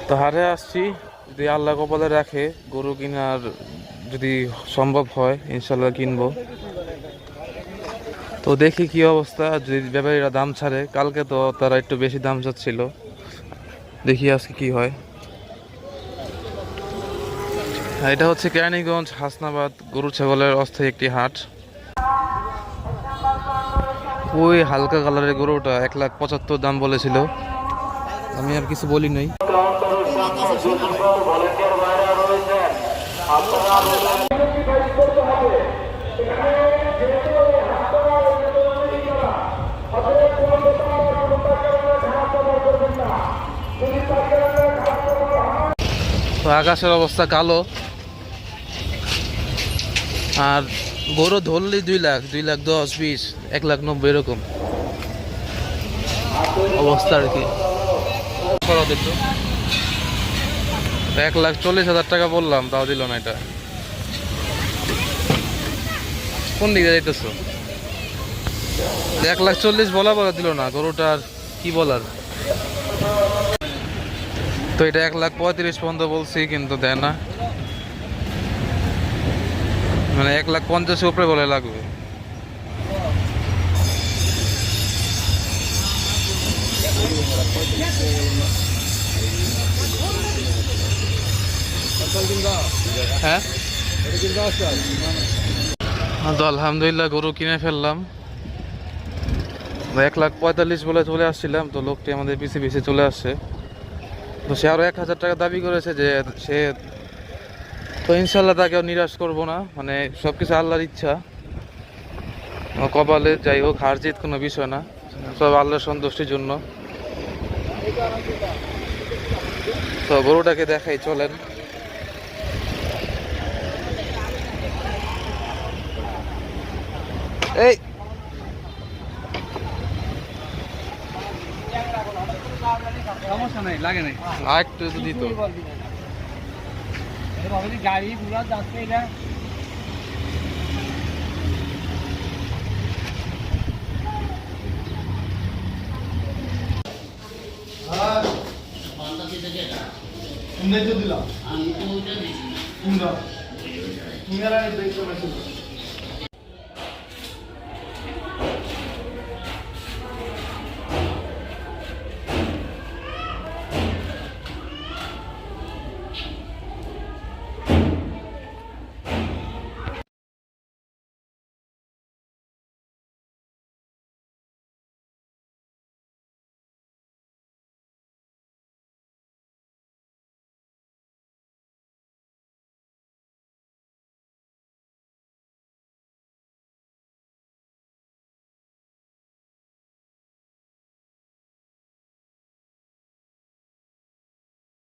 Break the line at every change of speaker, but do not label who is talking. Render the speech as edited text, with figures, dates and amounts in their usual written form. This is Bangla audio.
তো হাটে আসছি, যদি আল্লাহ কপালে রাখে গরু কেনার যদি সম্ভব হয় ইনশাল্লাহ কিনবো। তো দেখি কি অবস্থা, যদি ব্যাপারীরা দাম ছাড়ে। কালকে তো তারা একটু বেশি দাম চাচ্ছিল, দেখি আজকে কি হয়। এটা হচ্ছে কেরানীগঞ্জ হাসনাবাদ গরু ছাগলের অস্থায়ী একটি হাট। ওই হালকা কালারের গরুটা 1,75,000 দাম বলেছিল, আমি আর কিছু বলি নাই। তো আকাশের অবস্থা কালো, আর গরু ধরলেই 2 লাখ, 2,10,000, 20, 1,90,000 এরকম অবস্থা আর কি। 1,40,000 টাকা বললাম, তাও দিল না। এটা কোন দিকে যাইতেছো? 1,40,000 বলা বলা দিল না গরুটার, কি বলার। তো এটা 1,35,000 পর্যন্ত বলছি, কিন্তু দেয় না, মানে 1,50,000 উপরে বলে লাগবে। হ্যাঁ, তো আলহামদুলিল্লাহ গরু কিনে ফেললাম। 1,45,000 বলে চলে আসছিলাম, তো লোকটি আমাদের পিছিয়ে পিছিয়ে চলে আসছে। তো সে আরো 1,000 টাকা দাবি করেছে, যে সে তো ইনশাল্লাহ তাকেও নিরাশ করবো না, মানে সবকিছু আল্লাহর ইচ্ছা, কপালে যাই হোক, হার জিত কোনো বিষয় না, সব আল্লাহর সন্তুষ্টির জন্য। তো গরুটাকে দেখাই, চলেন। এই
সমস্যা নাই, লাগে নাই,
আরেকটু দিত।
গাড়ি ঘোড়া যাচ্ছে এটা।
দিলাম আমি তো ওটা দিছি না তুমি